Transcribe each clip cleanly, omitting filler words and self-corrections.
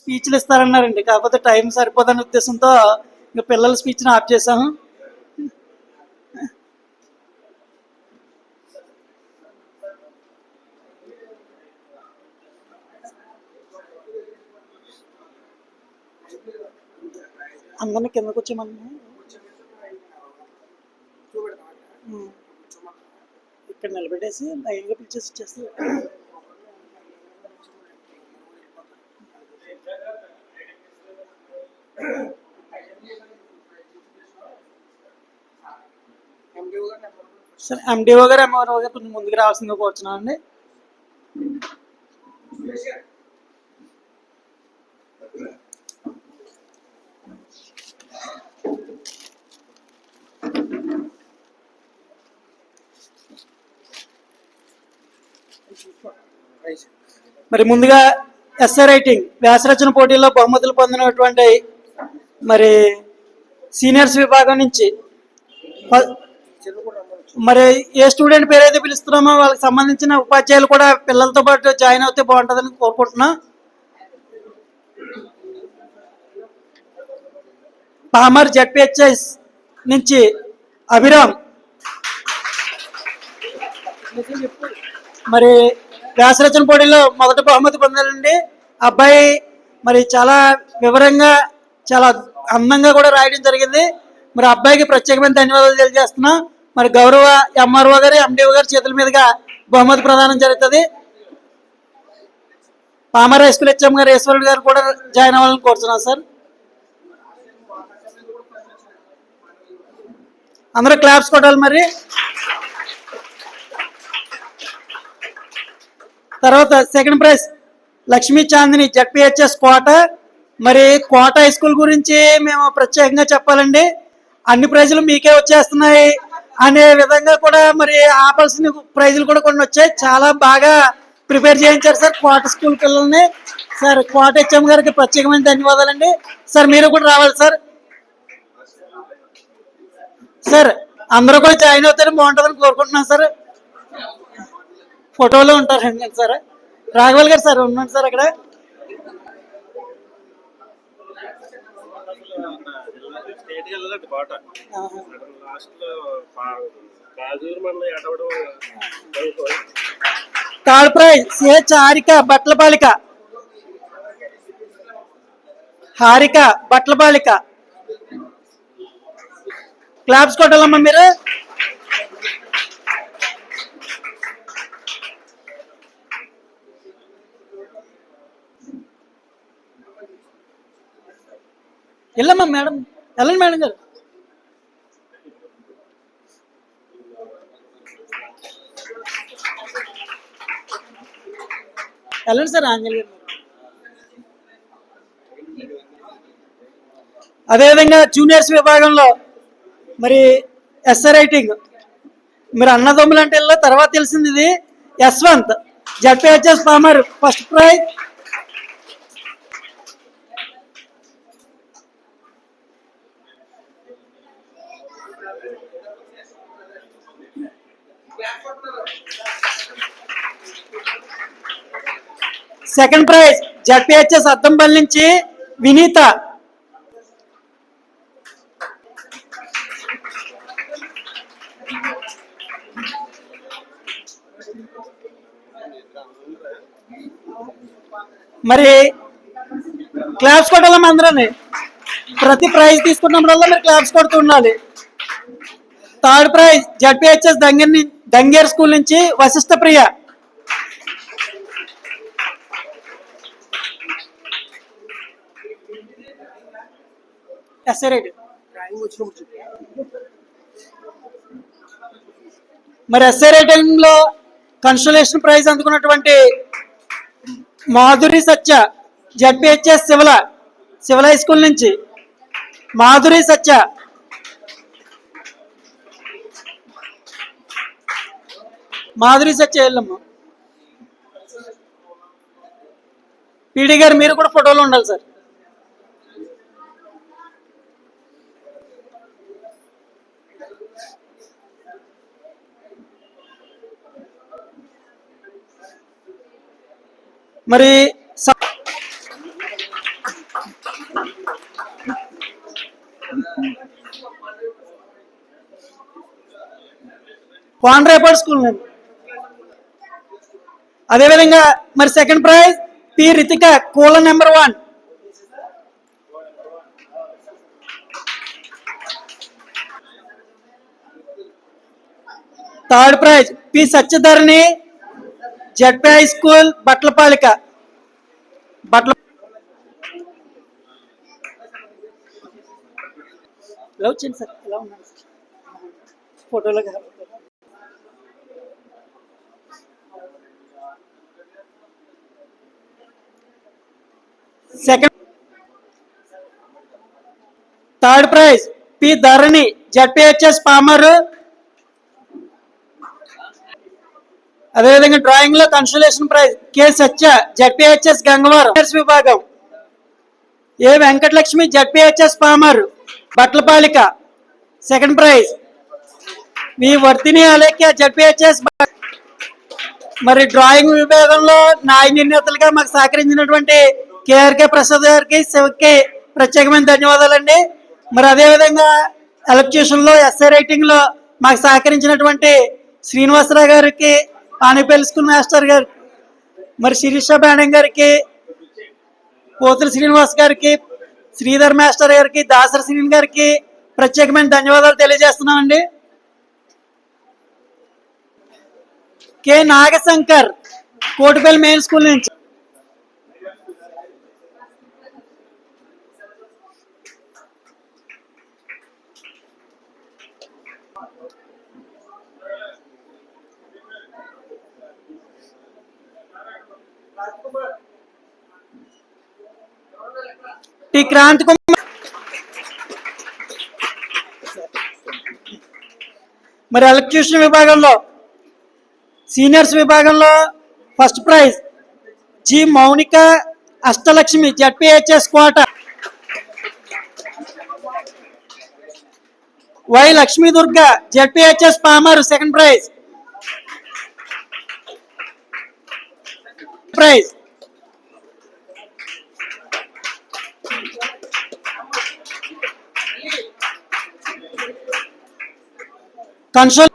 స్పీచ్లు ఇస్తారన్నారండి. కాకపోతే టైం సరిపోదనే ఉద్దేశంతో ఇంకా పిల్లల స్పీచ్ని ఆఫ్ చేసాము. అందరినీ కిందకు వచ్చేయమన్నా ఇక్కడ నిలబెట్టేసి లైన్గా పిలిచేసి ఇచ్చేస్తారు. సరే, ఎండిఓ గారు ఎంఆర్ఓ గారు కొంచెం ముందుకు రావాల్సిందిగా కోరుచున్నాను అండి. మరి ముందుగా ఎస్ఏ రైటింగ్ వ్యాసరచన పోటీల్లో బహుమతులు పొందినటువంటి మరి సీనియర్స్ విభాగం నుంచి మరి ఏ స్టూడెంట్ పేరు అయితే పిలుస్తున్నామో వాళ్ళకి సంబంధించిన ఉపాధ్యాయులు కూడా పిల్లలతో పాటు జాయిన్ అవుతే బాగుంటుందని కోరుకుంటున్నా. పామర్ జెడ్పిహెచ్ఎస్ నుంచి అభిరామ్ మరి వ్యాసరచన పోటీలో మొదటి బహుమతి పొందాలండి. అబ్బాయి మరి చాలా వివరంగా చాలా అందంగా కూడా రాయడం జరిగింది. మరి అబ్బాయికి ప్రత్యేకమైన ధన్యవాదాలు తెలియజేస్తున్నా. మరి గౌరవ ఎంఆర్ఓ గారు ఎండిఓ గారి చేతుల మీదుగా బహుమతి ప్రదానం జరుగుతుంది. పామర్ హై స్కూల్ హెచ్ఎం గారు ఈశ్వరుడు గారు కూడా జాయిన్ అవ్వాలని కోరుతున్నాను సార్. అందరూ క్లాప్స్ కొట్టాలి. మరి తర్వాత second prize Lakshmi Chandini ZPHS Kota. మరి కోట హై స్కూల్ గురించి మేము ప్రత్యేకంగా చెప్పాలండి. అన్ని ప్రైజులు మీకే వచ్చేస్తున్నాయి అనే విధంగా కూడా మరి ఆపాల్సిన ప్రైజులు కూడా కొన్ని వచ్చాయి. చాలా బాగా ప్రిపేర్ చేయించారు సార్ కోట స్కూల్ పిల్లల్ని. సార్ కోట హెచ్ఎం గారికి ప్రత్యేకమైన ధన్యవాదాలండి. సార్ మీరు కూడా రావాలి సార్. సార్ అందరూ కూడా జాయిన్ అవుతారు బాగుంటుందని కోరుకుంటున్నాను సార్. ఫోటోలో ఉంటారండి సార్. రాఘవల్ గారు సార్ ఉన్నాడు సార్ అక్కడ. Third prize CH Harika Batlapalika. Harika Batlapalika claps కొట్టాలమ్మా మీరు. వెళ్ళమ్మా మేడం, వెళ్ళండి మేడం గారు. వెళ్ళండి సార్ ఆంజలి గారు. అదేవిధంగా జూనియర్స్ విభాగంలో మరి ఎస్ఏ రైటింగ్ మీరు అన్నదమ్ములు అంటే తర్వాత తెలిసింది ఇది Yashwant ZPHS Pamar first prize. Second prize ZPHS Addampalli నుంచి వినీత. మరి క్లాప్స్ కొట్టాలమ్మా అందరూ. ప్రతి ప్రైజ్ తీసుకున్నప్పుడల్లా మీరు క్లాప్స్ కొడుతూ ఉండాలి. థర్డ్ ప్రైజ్ జెడ్పిహెచ్ఎస్ దంగేర్ స్కూల్ నుంచి వశిష్ఠ ప్రియ. ఎస్ఏ రైటింగ్ మరి ఎస్ఏ రైటింగ్ లో కన్సోలేషన్ ప్రైజ్ అందుకున్నటువంటి మాధురి సత్య జెడ్పిహెచ్ఎస్ సివిల్ హై స్కూల్ నుంచి. మాధురి సత్య వెళ్ళమ్మా. పీడి గారు మీరు కూడా ఫోటోలో ఉండాలి సార్. మరి కాన్రేపడ్ స్కూల్ నుండి. అదేవిధంగా మరి సెకండ్ ప్రైజ్ పి రితిక కూల number 1. Third prize P Satyadharani ZP high school Batlapalika. Love చేయండి సార్, ఎలా ఉన్నారు ఫోటోలో. Second third prize P Dharani ZPHS Pamar. అదేవిధంగా డ్రాయింగ్ లో consolation prize K Satya ZPHS Gangavaram విభాగం. A Venkatalakshmi ZPHS Pamar Batlapalika second prize. V Vardhini Alekhya ZPHS. మరి డ్రాయింగ్ విభాగంలో న్యాయ నిర్ణేతలుగా మాకు సహకరించినటువంటి కేఆర్కే ప్రసాద్ గారికి శివకి ప్రత్యేకమైన ధన్యవాదాలండి. మరి అదేవిధంగా ఎలక్ట్యూషన్ లో ఎస్ఐ రైటింగ్ లో మాకు సహకరించినటువంటి శ్రీనివాసరావు గారికి, పానిపల్లి స్కూల్ మాస్టర్ గారు, మరి శిరీష మేడం గారికి, పోతుల శ్రీనివాస్ గారికి, శ్రీధర్ మాస్టర్ గారికి, దాసరి శ్రీని గారికి ప్రత్యేకమైన ధన్యవాదాలు తెలియజేస్తున్నామండి. K Nagashankar Kotipalli main school నుంచి. టి క్రాంతి కుమార్. మరి ఎలక్ట్యూషన్ విభాగంలో సీనియర్స్ విభాగంలో first prize G Mounika Ashtalakshmi ZPHS Kota. Y Lakshmi Durga ZPHS Pamar second prize. Prize console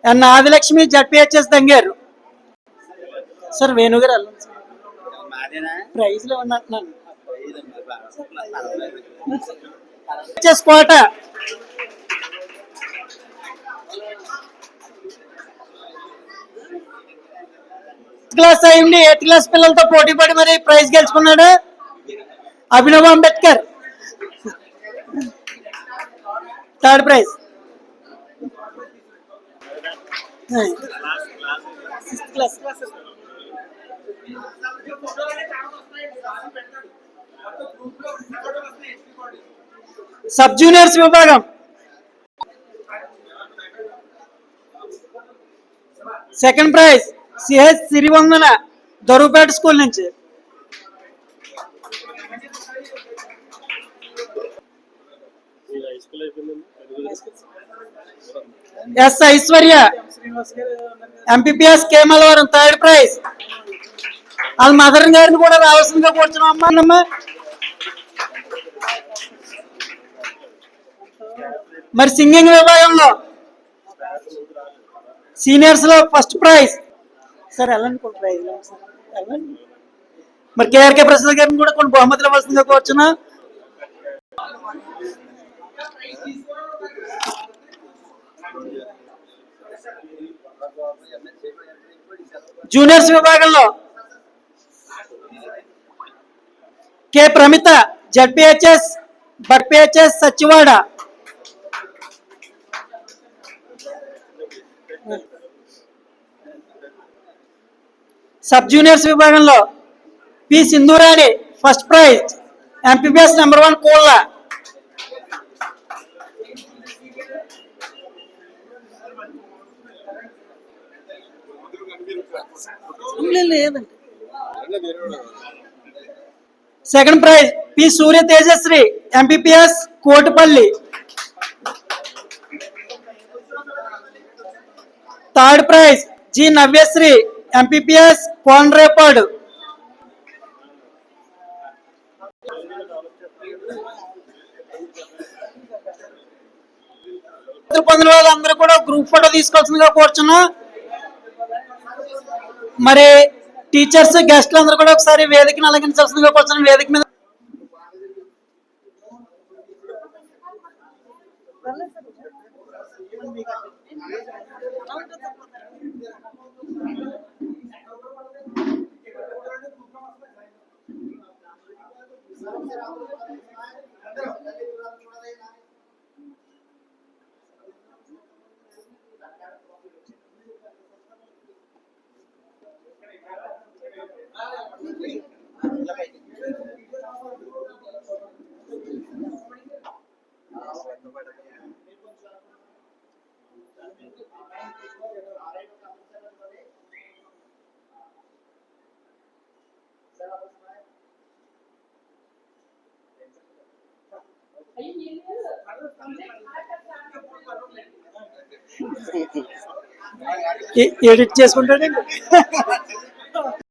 N Adilakshmi ZPHS Dangeru. Sir వేణుగారు ప్రైజ్ లో ఉన్నట్టున్నాను. కోట క్లాస్ అయ్యింది 8th క్లాస్ పిల్లలతో పోటీ పడి మరి ప్రైజ్ గెలుచుకున్నాడు Abhinav Ambedkar. Third prize. Sub juniors విభాగం second prize CH Sirivandana Doruppeta school నుంచి. S Aishwarya MPPS Kemalavaram third prize. వాళ్ళ మదర్ గారిని కూడా రావాల్సిందిగా కూర్చున్నాం అమ్మా. మరి సింగింగ్ విభాగంలో సీనియర్స్ లో ఫస్ట్ ప్రైజ్ సార్ వెళ్ళండి కొన్ని ప్రైజ్. మరి కేఆర్కే ప్రసాద్ గారిని కూడా కొన్ని బహుమతులు ఇవ్వాల్సిందిగా కూర్చున్నా. జూనియర్స్ విభాగంలో కె ప్రమిత జడ్పిహెచ్ఎస్ బట్పిహెచ్ఎస్ సచివాడ. సబ్ జూనియర్స్ విభాగంలో P Sindhurani first prize MPPS number 1 Kolla. Second prize P Surya Tejashri MPPS Kotipalli. Third prize G Navyasri MPPS Konarepadu. పొందిన వాళ్ళందరూ కూడా గ్రూప్ ఫోటో తీసుకోవాల్సిందిగా కోరుచున్నాం. మరి టీచర్స్ గెస్ట్లు అందరూ కూడా ఒకసారి వేదికను అలంకరించాల్సిందిగా కోరుచున్నాం. వేదిక మీద ఎడిట్ చేసుకుంటాడండి.